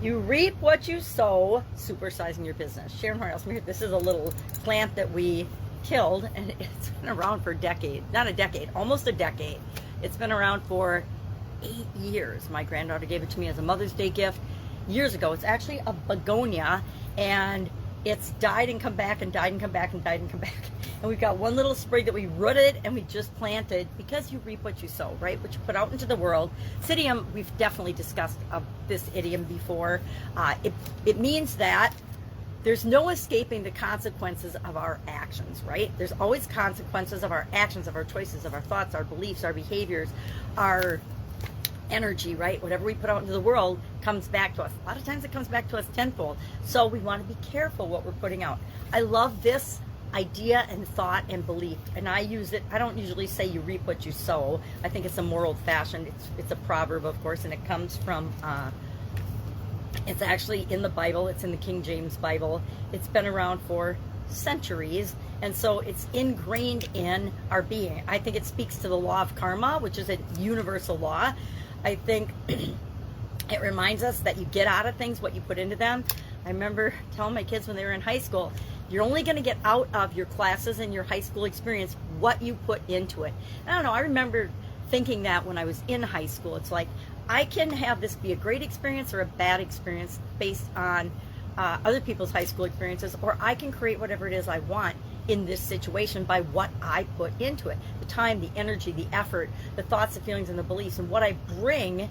You reap what you sow, supersizing your business. Sharon Horne-Ellstrom here. This is a little plant that we killed, and it's been around for a decade. Not a decade, almost a decade. It's been around for 8 years. My granddaughter gave it to me as a Mother's Day gift years ago. It's actually a begonia, and it's died and come back and died and come back and died and come back. And we've got one little sprig that we rooted and we just planted, because you reap what you sow, right? What you put out into the world. This idiom, we've definitely discussed this idiom before. It means that there's no escaping the consequences of our actions, right? There's always consequences of our actions, of our choices, of our thoughts, our beliefs, our behaviors, our energy, right? Whatever we put out into the world comes back to us. A lot of times it comes back to us tenfold. So we want to be careful what we're putting out. I love this idea and thought and belief, and I use it. I don't usually say you reap what you sow. I think it's a more old-fashioned. It's a proverb, of course, and it comes from it's actually in the Bible. It's in the King James Bible. It's been around for centuries, and so it's ingrained in our being. I think it speaks to the law of karma, which is a universal law. I think it reminds us that you get out of things what you put into them. I remember telling my kids when they were in high school, you're only going to get out of your classes and your high school experience what you put into it. I don't know, I remember thinking that when I was in high school. It's like, I can have this be a great experience or a bad experience based on other people's high school experiences, or I can create whatever it is I want in this situation by what I put into it. The time, the energy, the effort, the thoughts, the feelings, and the beliefs, and what I bring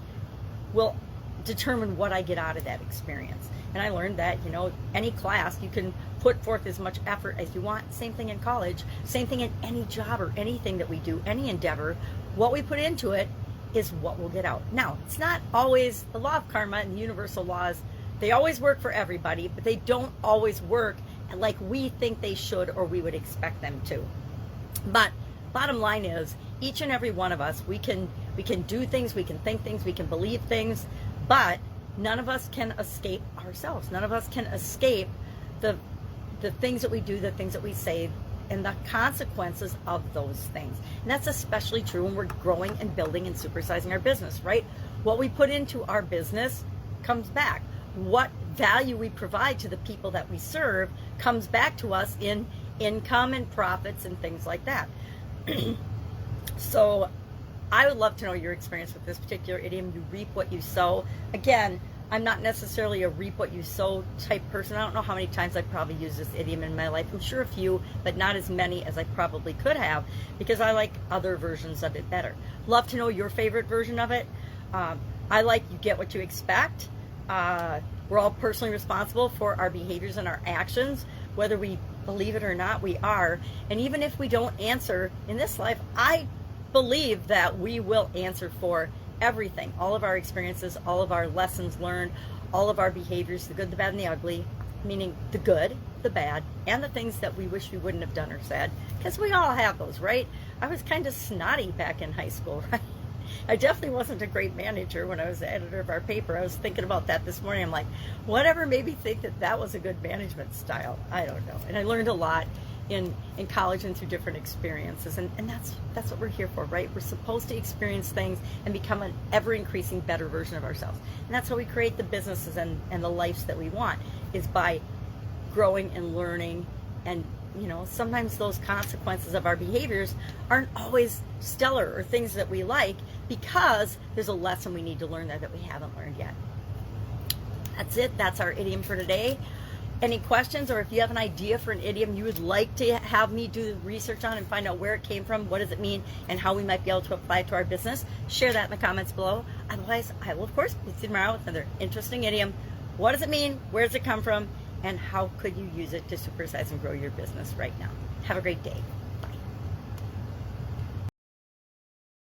will determine what I get out of that experience. And I learned that, you know, any class, you can put forth as much effort as you want. Same thing in college, same thing in any job or anything that we do, any endeavor. What we put into it is what we'll get out. Now, it's not always, the law of karma and the universal laws, they always work for everybody, but they don't always work like we think they should or we would expect them to. But bottom line is, each and every one of us, we can do things, we can think things, we can believe things, but none of us can escape ourselves. None of us can escape the things that we do, the things that we say, and the consequences of those things. And that's especially true when we're growing and building and supersizing our business, right? What we put into our business comes back. What value we provide to the people that we serve comes back to us in income and profits and things like that. So I would love to know your experience with this particular idiom, you reap what you sow. Again, I'm not necessarily a reap what you sow type person. I don't know how many times I've probably used this idiom in my life. I'm sure a few, but not as many as I probably could have, because I like other versions of it better. Love to know your favorite version of it. I like you get what you expect. We're all personally responsible for our behaviors and our actions, whether we believe it or not, we are. And even if we don't answer in this life, I believe that we will answer for everything, all of our experiences, all of our lessons learned, all of our behaviors, the good, the bad, and the ugly, meaning the good, the bad, and the things that we wish we wouldn't have done or said, because we all have those, right? I was kind of snotty back in high school, right? I definitely wasn't a great manager when I was the editor of our paper. I was thinking about that this morning. I'm like, whatever made me think that that was a good management style? I don't know. And I learned a lot in college and through different experiences, and that's what we're here for, right? We're supposed to experience things and become an ever-increasing better version of ourselves. And that's how we create the businesses and the lives that we want, is by growing and learning. And you know, sometimes those consequences of our behaviors aren't always stellar or things that we like, because there's a lesson we need to learn there that we haven't learned yet. That's it. That's our idiom for today. Any questions, or if you have an idea for an idiom you would like to have me do research on and find out where it came from, what does it mean, and how we might be able to apply it to our business, share that in the comments below. Otherwise, I will, of course, be sitting around with another interesting idiom. What does it mean? Where does it come from? And how could you use it to supersize and grow your business right now? Have a great day.